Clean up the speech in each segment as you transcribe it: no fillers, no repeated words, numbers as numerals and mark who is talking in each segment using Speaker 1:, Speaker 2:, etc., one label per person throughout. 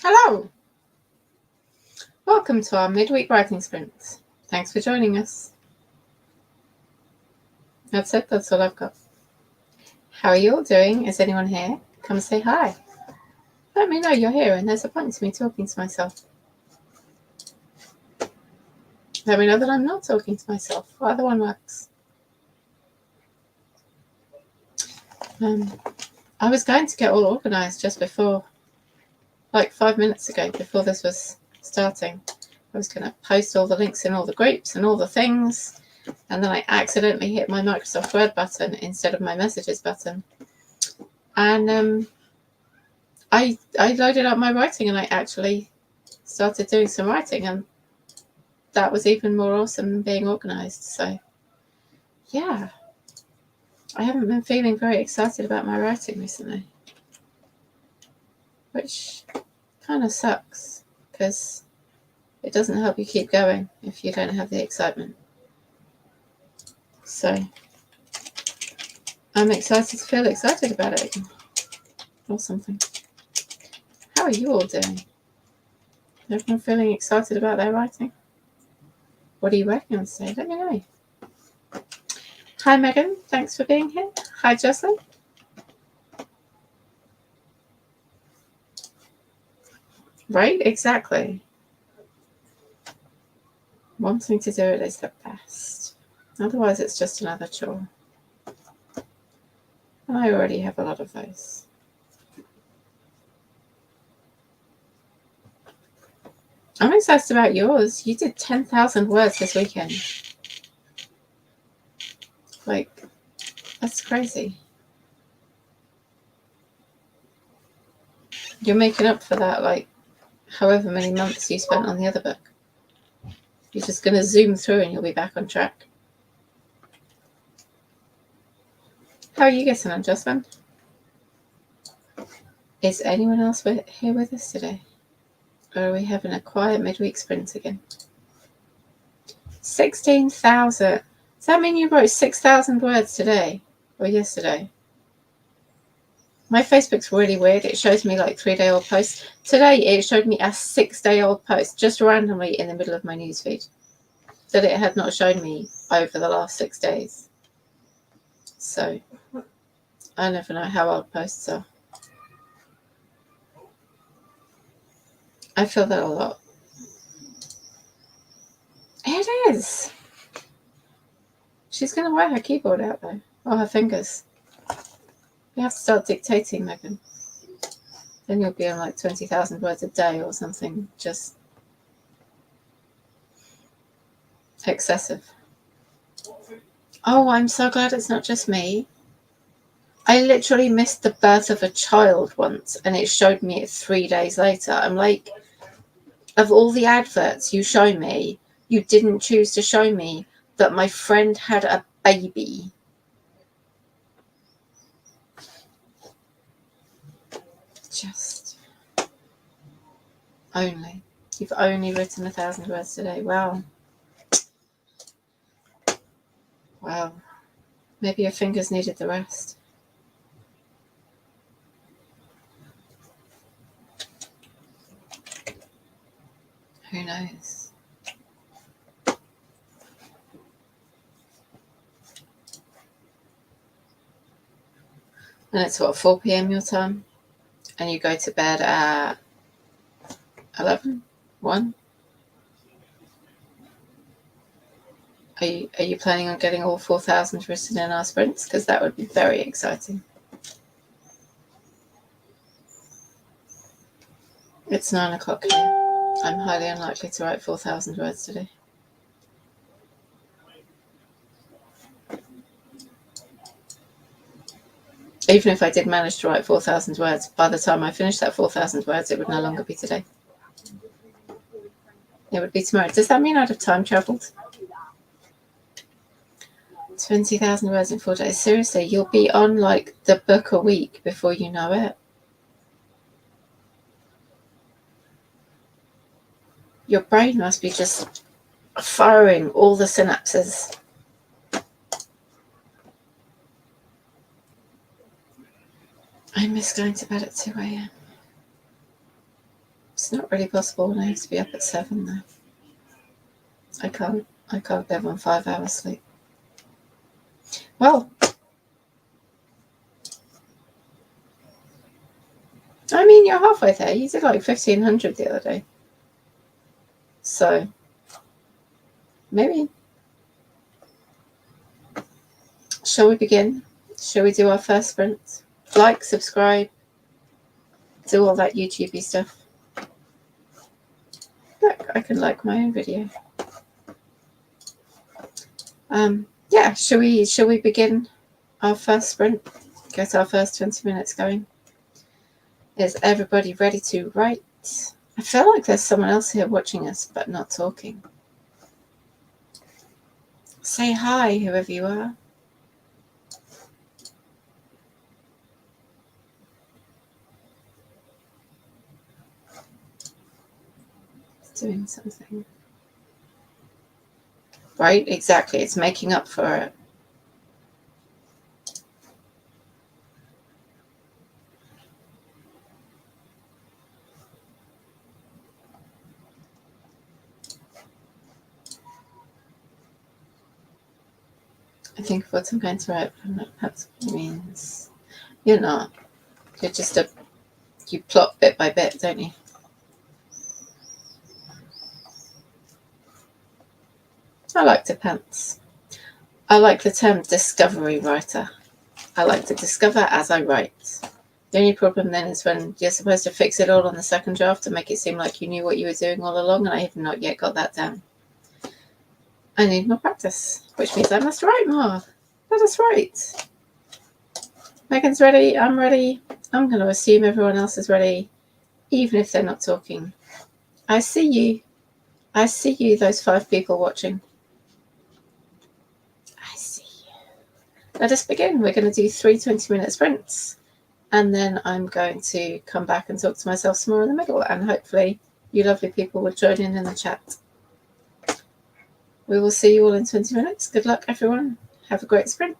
Speaker 1: Hello! Welcome to our midweek writing sprint. Thanks for joining us. That's it, that's all I've got. How are you all doing? Is anyone here? Come say hi. Let me know you're here and there's a point to me talking to myself. Let me know that I'm not talking to myself. Either one works. I was going to get all organised just before, like 5 minutes ago, before this was starting. I was going to post all the links in all the groups and all the things, and then I accidentally hit my Microsoft Word button instead of my messages button. And I loaded up my writing and I actually started doing some writing, and that was even more awesome than being organised. So, yeah. I haven't been feeling very excited about my writing recently, which kind of sucks because it doesn't help you keep going if you don't have the excitement. So I'm excited to feel excited about it again or something. How are you all doing? Everyone feeling excited about their writing? What are you working on today? Let me know. Hi Megan, thanks for being here. Hi Jocelyn. Right, exactly. Wanting to do it is the best. Otherwise it's just another chore. And I already have a lot of those. I'm excited about yours. You did 10,000 words this weekend. Like, that's crazy. You're making up for that, like, however many months you spent on the other book. You're just going to zoom through and you'll be back on track. How are you getting on, Jocelyn? Is anyone else here with us today? Or are we having a quiet midweek sprint again? 16,000. Does that mean you wrote 6,000 words today or yesterday? My Facebook's really weird. It shows me like 3-day-old posts. Today it showed me a 6-day-old post just randomly in the middle of my newsfeed that it had not shown me over the last 6 days. So I never know how old posts are. I feel that a lot. It is. She's going to wear her keyboard out though, or her fingers. You have to start dictating, Megan. Then you'll be on like 20,000 words a day or something, just excessive. Oh, I'm so glad it's not just me. I literally missed the birth of a child once and it showed me it 3 days later. I'm like, of all the adverts you show me, you didn't choose to show me that my friend had a baby. Just only. You've only written 1,000 words today. Wow. Wow. Maybe your fingers needed the rest. Who knows? And it's what, 4 p.m. your time? And you go to bed at 11? 1? Are you planning on getting all 4,000 written in our sprints? Because that would be very exciting. It's 9 o'clock here. I'm highly unlikely to write 4,000 words today. Even if I did manage to write 4,000 words, by the time I finished that 4,000 words, it would no longer be today. It would be tomorrow. Does that mean I'd have time travelled? 20,000 words in 4 days. Seriously, you'll be on like the book a week before you know it. Your brain must be just firing all the synapses. I miss going to bed at 2 a.m. It's not really possible when I have to be up at 7 though. I can't live on 5 hours sleep. Well, I mean, you're halfway there. You did like 1,500 the other day. So, maybe. Shall we begin? Shall we do our first sprint? Like, subscribe, do all that YouTubey stuff. Look, I can like my own video. Yeah, shall we begin our first sprint? Get our first 20 minutes going. Is everybody ready to write? I feel like there's someone else here watching us but not talking. Say hi, whoever you are. It's doing something. Right, exactly. It's making up for it. I think of what I'm going to write, but that's what it means. You're not. You're just you plot bit by bit, don't you? I like to pants. I like the term discovery writer. I like to discover as I write. The only problem then is when you're supposed to fix it all on the second draft to make it seem like you knew what you were doing all along, and I have not yet got that down. I need more practice, which means I must write more. Let us write. Megan's ready. I'm ready. I'm going to assume everyone else is ready, even if they're not talking. I see you. I see you, those 5 people watching. I see you. Let us begin. We're going to do 3 20-minute sprints, and then I'm going to come back and talk to myself some more in the middle, and hopefully you lovely people will join in the chat. We will see you all in 20 minutes. Good luck, everyone. Have a great sprint.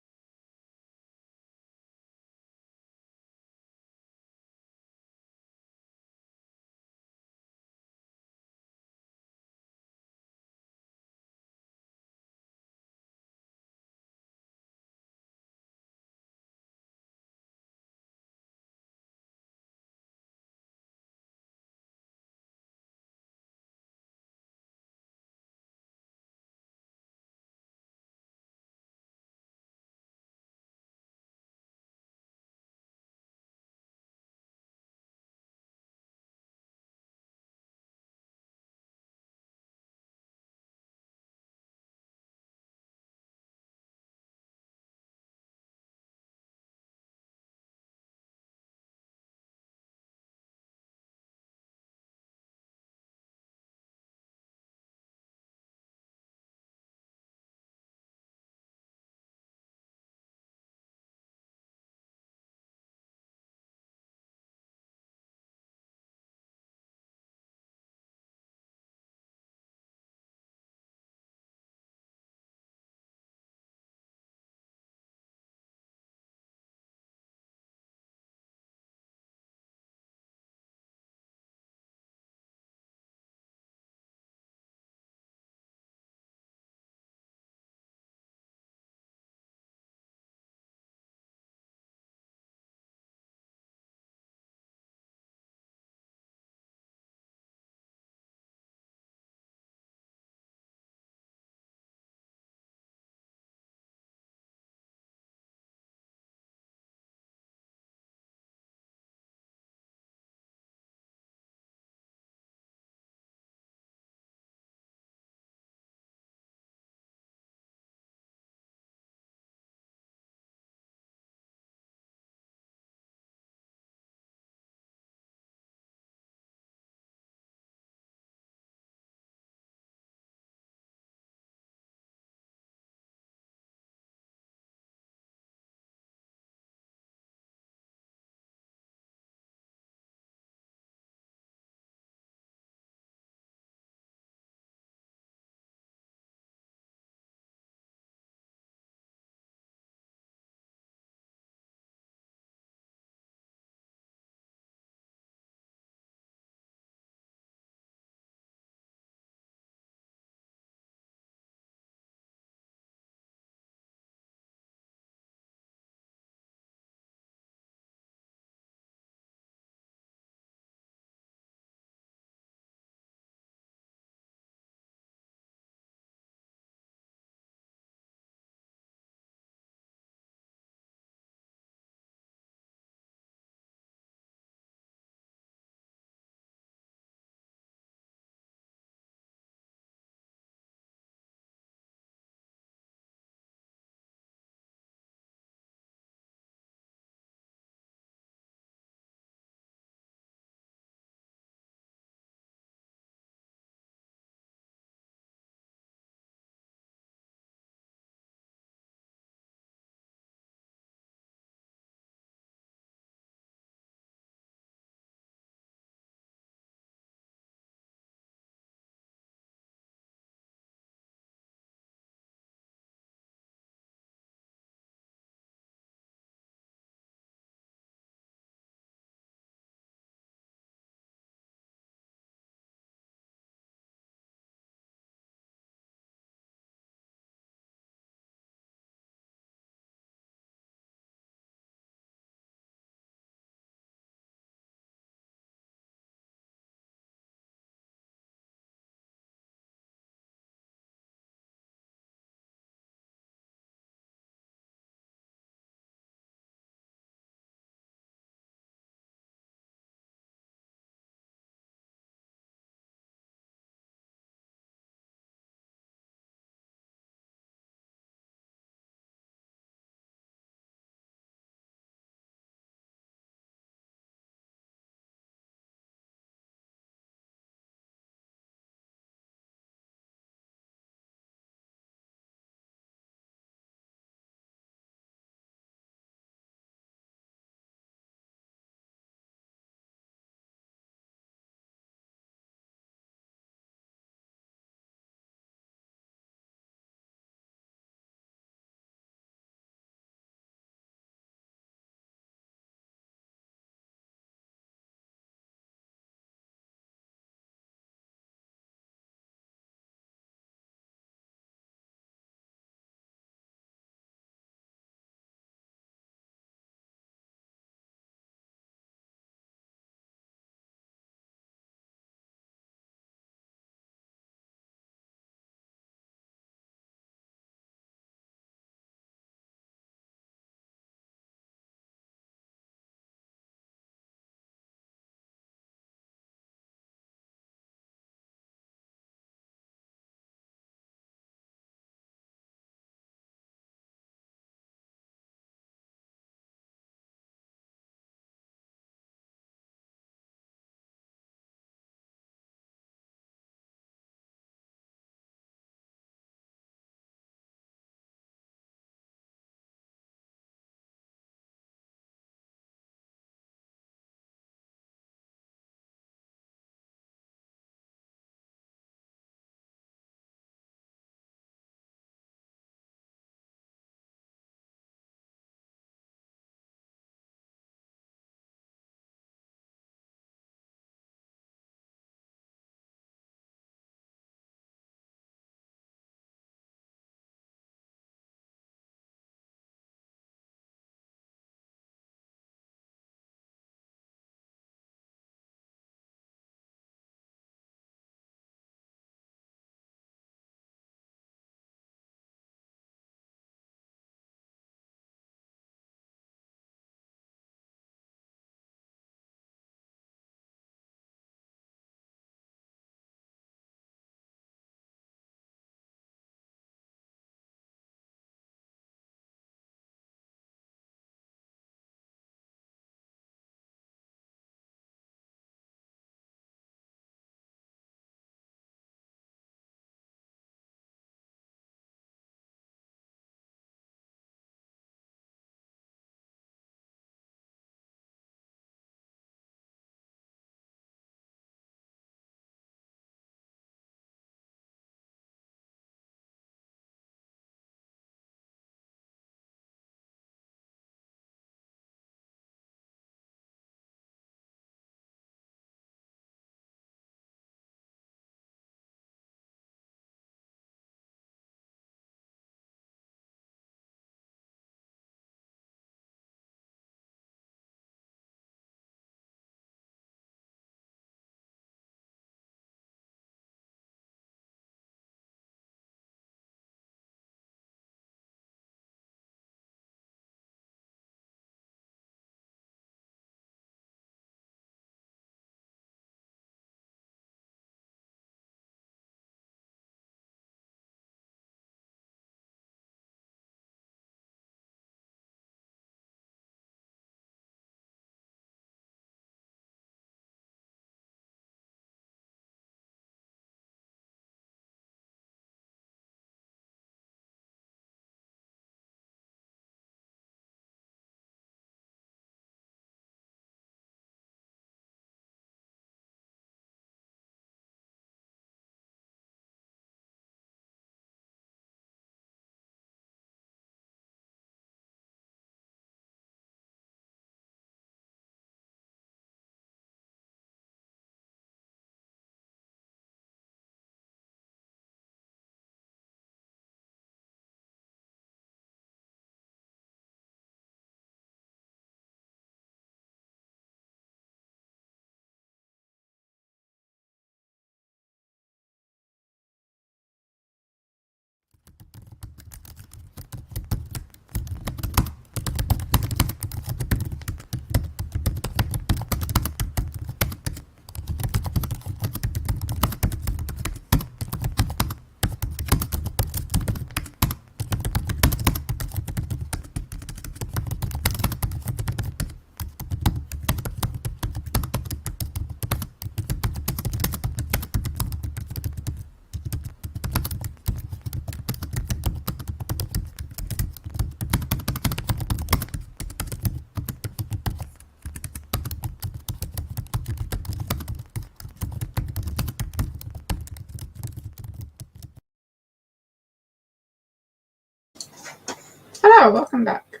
Speaker 1: Carl, welcome back.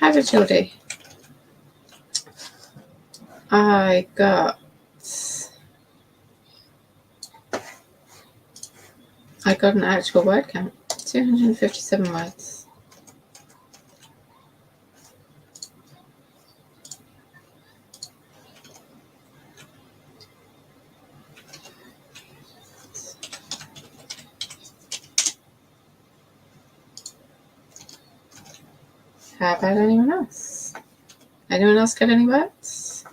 Speaker 1: How did you do? I got an actual word count. 257 words. How about anyone else? Anyone else got any words?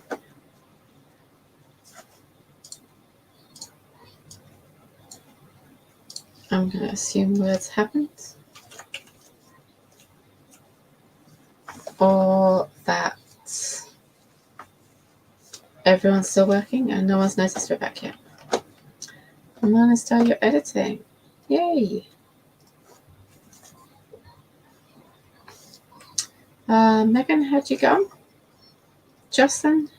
Speaker 1: I'm going to assume words happened. Or that everyone's still working and no one's noticed we're back yet. Come on and start your editing. Yay! Megan, how'd you go? Justin?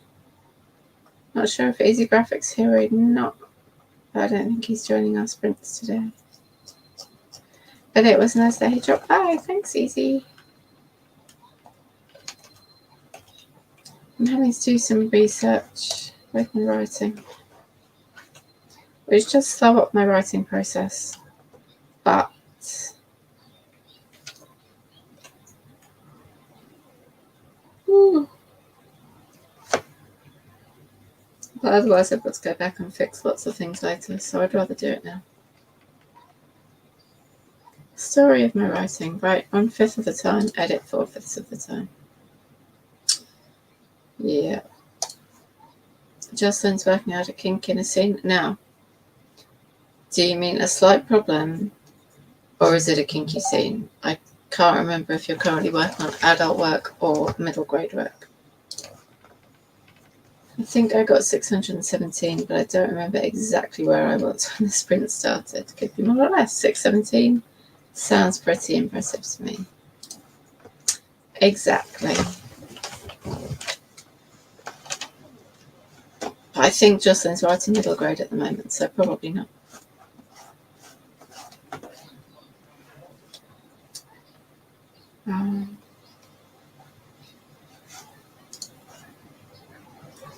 Speaker 1: Not sure if Easy Graphics here or not, but I don't think he's joining our sprints today. But it was nice that he dropped by. Thanks, Easy. I'm having to do some research with my writing, which does slow up my writing process, but otherwise I've got to go back and fix lots of things later, so I'd rather do it now. Story of my writing: write 1/5 of the time, edit 4/5 of the time. Yeah. Jocelyn's working out a kink in a scene. Now, do you mean a slight problem, or is it a kinky scene? I can't remember if you're currently working on adult work or middle grade work. I think I got 617, but I don't remember exactly where I was when the sprint started. Could be more or less. 617 sounds pretty impressive to me. Exactly. I think Jocelyn's writing middle grade at the moment, so probably not.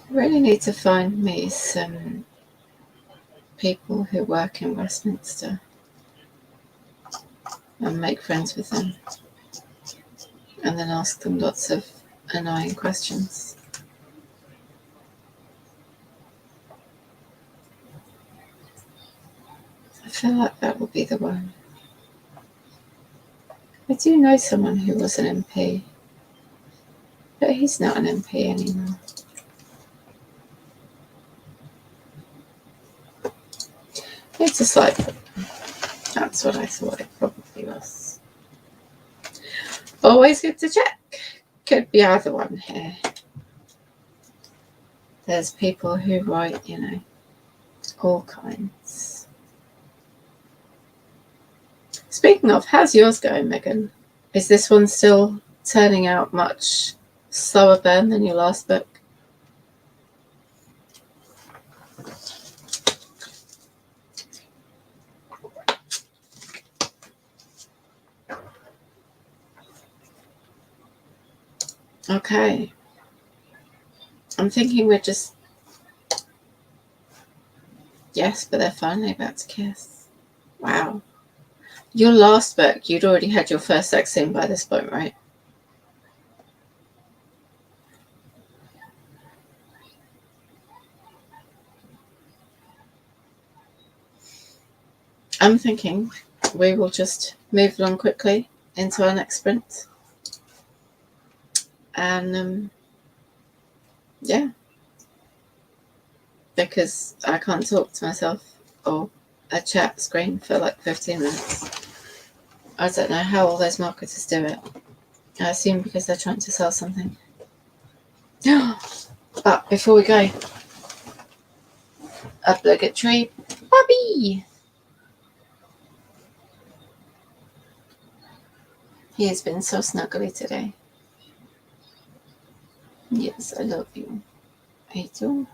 Speaker 1: I really need to find me some people who work in Westminster and make friends with them, and then ask them lots of annoying questions. I feel like that will be the one. I do know someone who was an MP, but he's not an MP anymore. It's a slight problem. That's what I thought it probably was. Always good to check. Could be either one here. There's people who write, all kinds. Speaking of, how's yours going, Megan? Is this one still turning out much slower burn than your last book? Okay. I'm thinking we're just... Yes, but they're finally about to kiss. Wow. Your last book, you'd already had your first sex scene by this point, right? I'm thinking we will just move along quickly into our next sprint. And, yeah. Because I can't talk to myself or a chat screen for like 15 minutes. I don't know how all those marketers do it. I assume because they're trying to sell something. But before we go, obligatory Bobby. He has been so snuggly today. Yes, I love you. I do.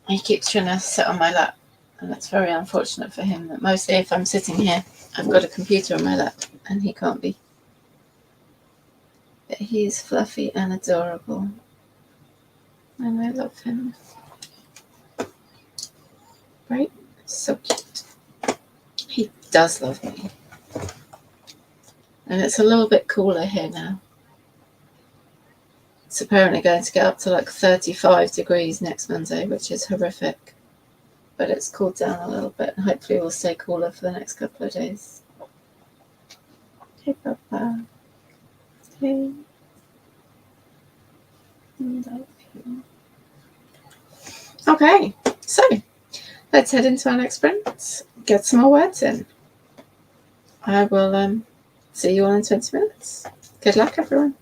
Speaker 1: He keeps trying to sit on my lap And that's very unfortunate for him that mostly if I'm sitting here, I've got a computer on my lap and he can't be. But he's fluffy and adorable. And I love him. Right? So cute. He does love me. And it's a little bit cooler here now. It's apparently going to get up to like 35 degrees next Monday, which is horrific. But it's cooled down a little bit and hopefully we'll stay cooler for the next couple of days. Hey, Papa. Hey. Love you. Okay, so let's head into our next sprint. Get some more words in. I will see you all in 20 minutes. Good luck, everyone.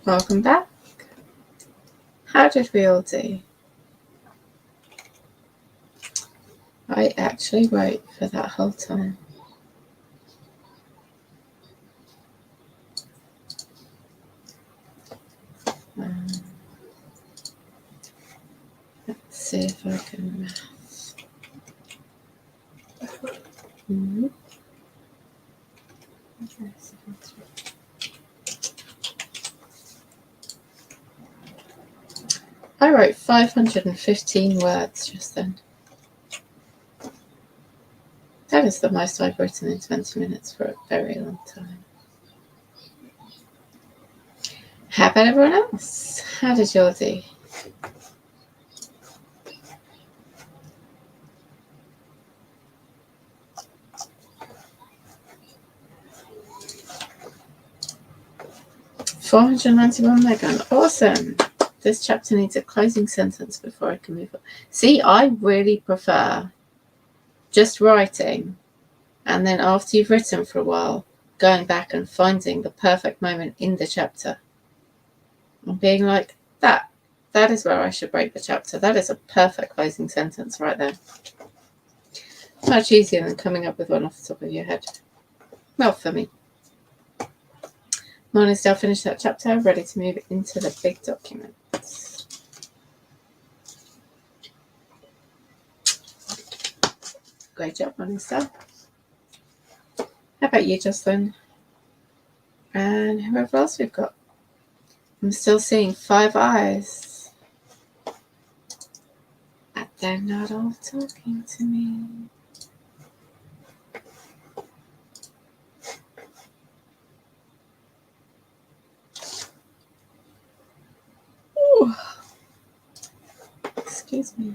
Speaker 1: Welcome back. How did we all do? I actually wrote for that whole time. Let's see if I can math. I wrote 515 words just then. That is the most I've written in 20 minutes for a very long time. How about everyone else? How did you all do? $491 Megan. Awesome. This chapter needs a closing sentence before I can move on. See, I really prefer just writing, and then after you've written for a while, going back and finding the perfect moment in the chapter and being like, that is where I should break the chapter. That is a perfect closing sentence right there. Much easier than coming up with one off the top of your head. Well, for me. Morningstar finished that chapter, ready to move into the big document. Great job, Morningstar. How about you, Jocelyn? And whoever else we've got. I'm still seeing 5 eyes. But they're not all talking to me. Ooh. Excuse me.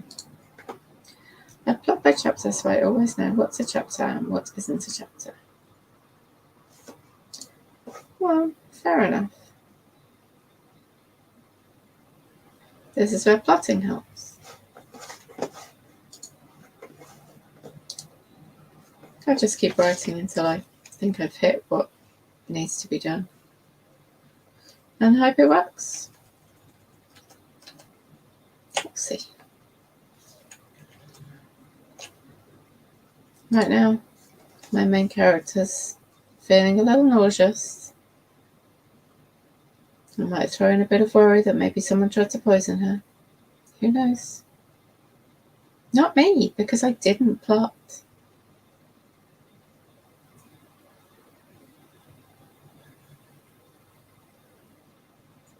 Speaker 1: I plot by chapter so I always know what's a chapter and what isn't a chapter. Well, fair enough. This is where plotting helps. I'll just keep writing until I think I've hit what needs to be done. And hope it works. We'll see. Right now, my main character's feeling a little nauseous. I might throw in a bit of worry that maybe someone tried to poison her. Who knows? Not me, because I didn't plot.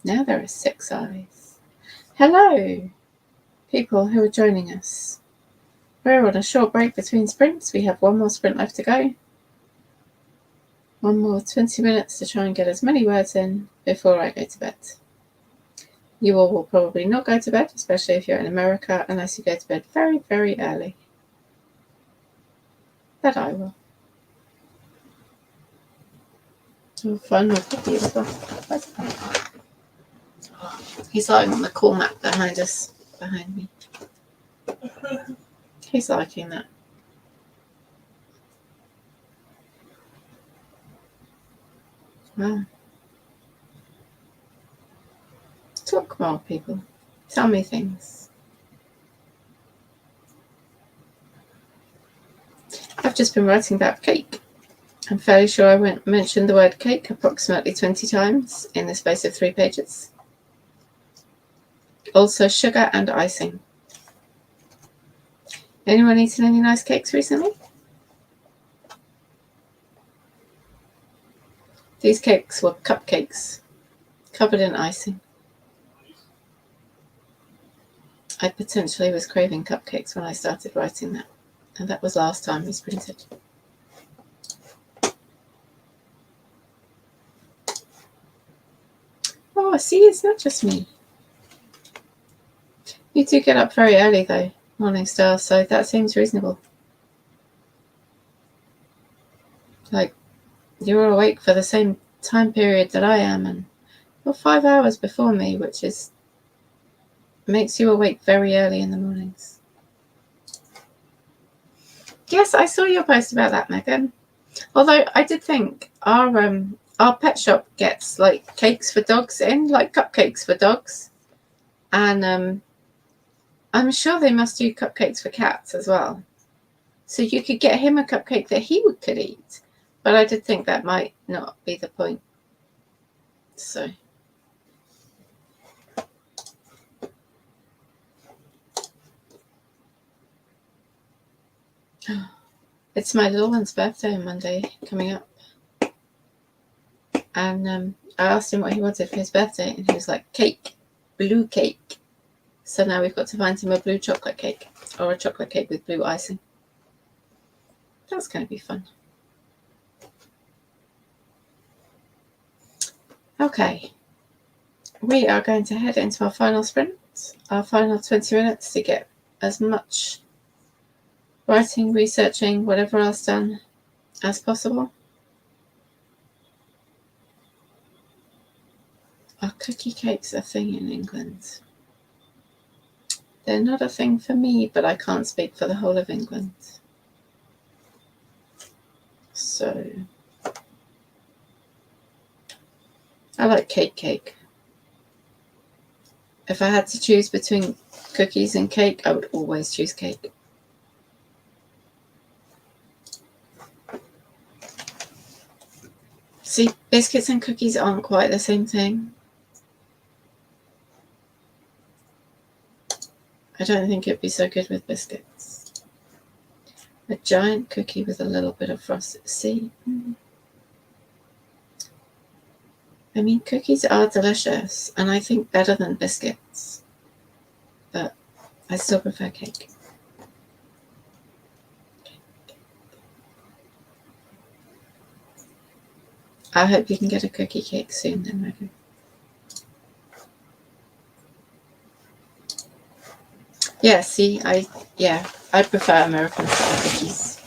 Speaker 1: Now there are 6 eyes. Hello, people who are joining us. We're on a short break between sprints. We have 1 more sprint left to go. 1 more 20 minutes to try and get as many words in before I go to bed. You all will probably not go to bed, especially if you're in America, unless you go to bed very, very early. But I will. I'll find my puppy as well. He's lying on the cool mat behind us, behind me. He's liking that. Wow. Talk more, people. Tell me things. I've just been writing about cake. I'm fairly sure I mentioned the word cake approximately 20 times in the space of 3 pages. Also sugar and icing. Anyone eaten any nice cakes recently? These cakes were cupcakes, covered in icing. I potentially was craving cupcakes when I started writing that, and that was last time we sprinted. Oh, see, it's not just me. You do get up very early, though, Morningstar, so that seems reasonable. Like, you're awake for the same time period that I am, and you're 5 hours before me, which makes you awake very early in the mornings. Yes, I saw your post about that, Megan. Although I did think our our pet shop gets like cakes for dogs in, like cupcakes for dogs. And I'm sure they must do cupcakes for cats as well. So you could get him a cupcake that he could eat. But I did think that might not be the point. So. It's my little one's birthday on Monday coming up. And I asked him what he wanted for his birthday, and he was like, cake, blue cake. So now we've got to find him a blue chocolate cake, or a chocolate cake with blue icing. That's going to be fun. Okay. We are going to head into our final sprint, our final 20 minutes to get as much writing, researching, whatever else done as possible. Are cookie cakes a thing in England? They're not a thing for me, but I can't speak for the whole of England. So, I like cake. If I had to choose between cookies and cake, I would always choose cake. See, biscuits and cookies aren't quite the same thing. I don't think it'd be so good with biscuits. A giant cookie with a little bit of frosting. See? I mean, cookies are delicious, and I think better than biscuits. But I still prefer cake. I hope you can get a cookie cake soon then, Megan. Yeah, see, I prefer American style cookies.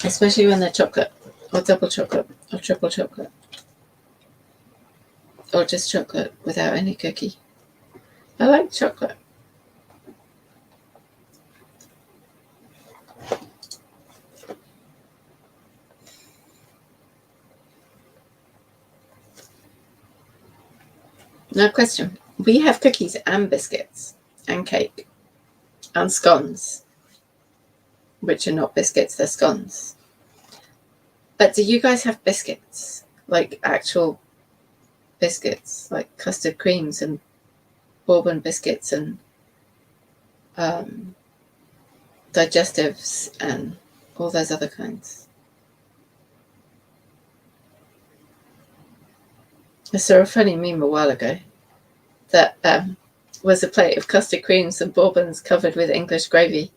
Speaker 1: Especially when they're chocolate, or double chocolate, or triple chocolate. Or just chocolate without any cookie. I like chocolate. Now, question. We have cookies and biscuits and cake and scones, which are not biscuits, they're scones. But do you guys have biscuits? Like actual biscuits, like custard creams and bourbon biscuits and digestives and all those other kinds? I saw a funny meme a while ago that was a plate of custard creams and bourbons covered with English gravy.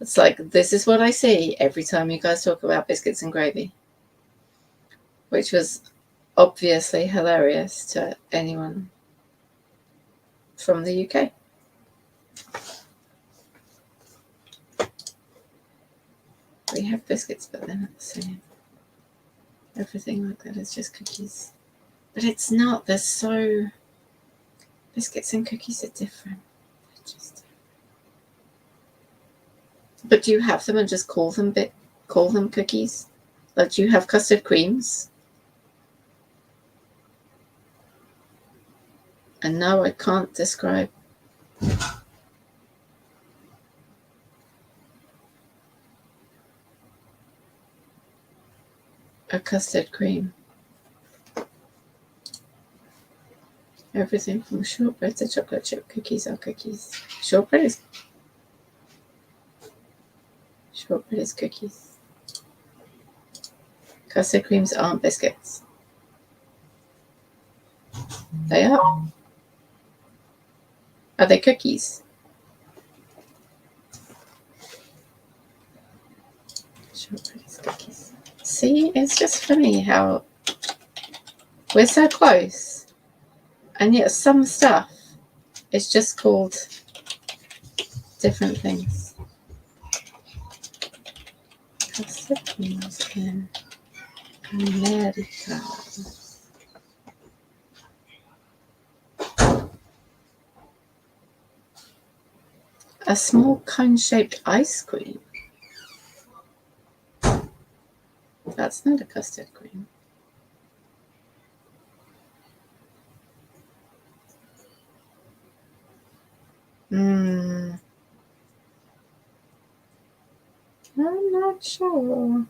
Speaker 1: It's like, this is what I see every time you guys talk about biscuits and gravy, which was obviously hilarious to anyone from the UK. We have biscuits, but they're not the same. Everything like that is just cookies. But it's not. They're so... Biscuits and cookies are different. But do you have them and just call them cookies? Like, do you have custard creams? And no, I can't describe. A custard cream. Everything from shortbread to chocolate chip cookies are cookies. Shortbread is cookies. Custard creams aren't biscuits. They are. Are they cookies? Shortbread is cookies. See, it's just funny how we're so close, and yet some stuff is just called different things. Custard creams in America. A small cone-shaped ice cream. that's not a custard cream. I'm not sure.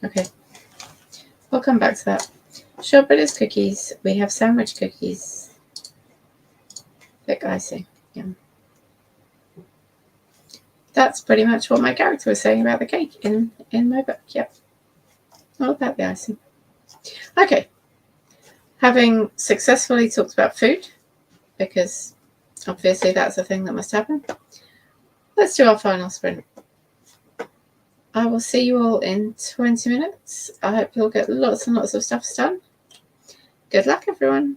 Speaker 1: Okay, we'll come back to that. Shortbread cookies. We have sandwich cookies. Thick icing. Yeah. That's pretty much what my character was saying about the cake in my book. Yep. All about the icing. Okay. Having successfully talked about food, because obviously that's a thing that must happen, let's do our final sprint. I will see you all in 20 minutes. I hope you'll get lots and lots of stuff done. Good luck, everyone.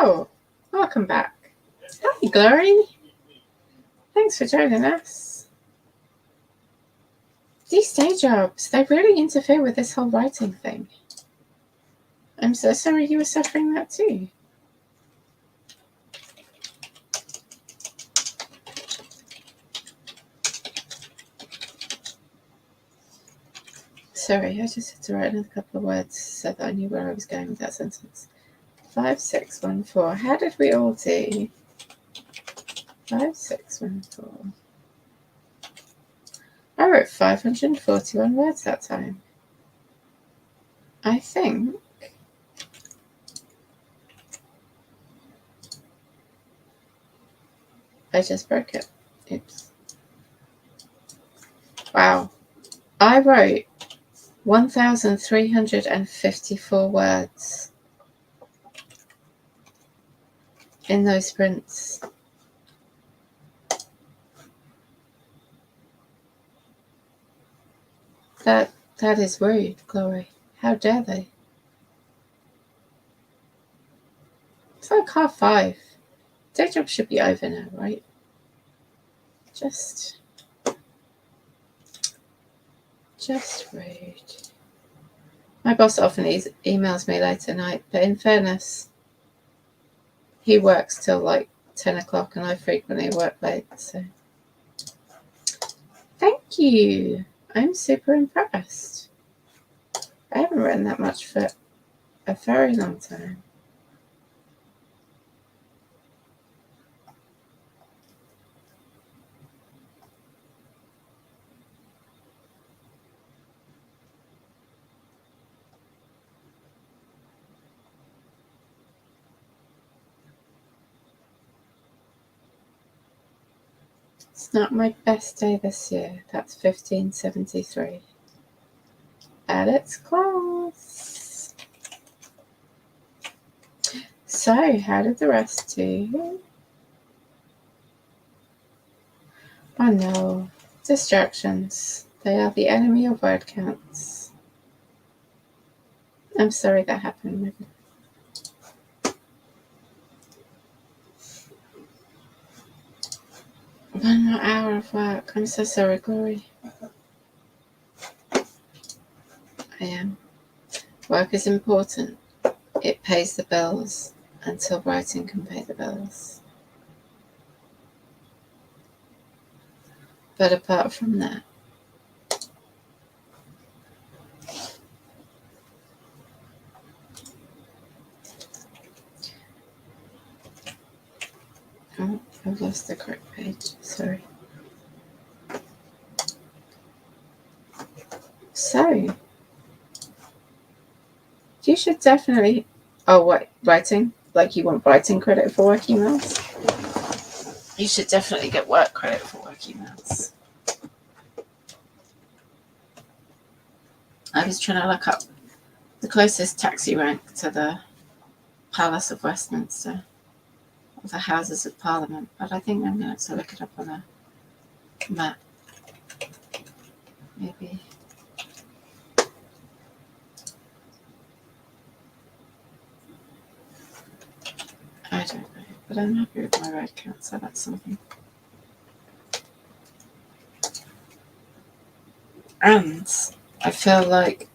Speaker 1: Oh, welcome back. Hi, Glory. Thanks for joining us. These day jobs, they really interfere with this whole writing thing. I'm so sorry you were suffering that too. Sorry, I just had to write another couple of words so that I knew where I was going with that sentence. 5614. How did we all do? 5614. I wrote 541 words that time. I think I just broke it. Oops. Wow. I wrote 1,354 words in those sprints. That is rude, Glory. How dare they? It's like 5:30. Day job should be over now, right? Just rude. My boss often emails me late at night, but in fairness, he works till like 10 o'clock and I frequently work late, so. Thank you. I'm super impressed. I haven't written that much for a very long time. It's not my best day this year. That's 1573. And it's close. So, how did the rest do? Oh no. Distractions. They are the enemy of word counts. I'm sorry that happened, Megan. 1 more hour of work. I'm so sorry, Glory. I am. Work is important. It pays the bills until writing can pay the bills. But apart from that, oh, I've lost the correct page. Sorry. So, you should definitely. Oh, what? Writing? Like you want writing credit for work emails? You should definitely get work credit for work emails. I was trying to look up the closest taxi rank to the Palace of Westminster, or the Houses of Parliament, but I think I'm going to look it up on a map. Maybe. I don't know, but I'm happy with my word count, so that's something. And I feel like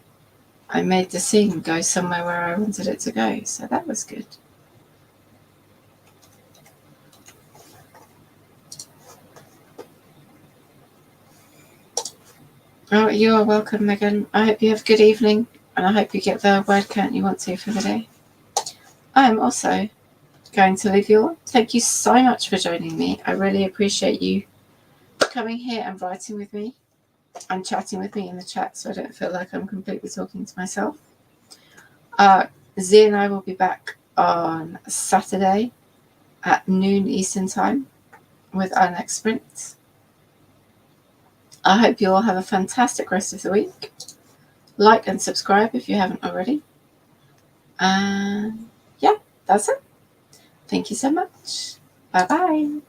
Speaker 1: I made the scene go somewhere where I wanted it to go, so that was good. Oh, you are welcome, Megan. I hope you have a good evening, and I hope you get the word count you want to for the day. I am also going to leave you all. Thank you so much for joining me. I really appreciate you coming here and writing with me and chatting with me in the chat, so I don't feel like I'm completely talking to myself. Z and I will be back on Saturday at noon Eastern time with our next sprint. I hope you all have a fantastic rest of the week. Like and subscribe if you haven't already. And yeah, that's it. Thank you so much. Bye-bye.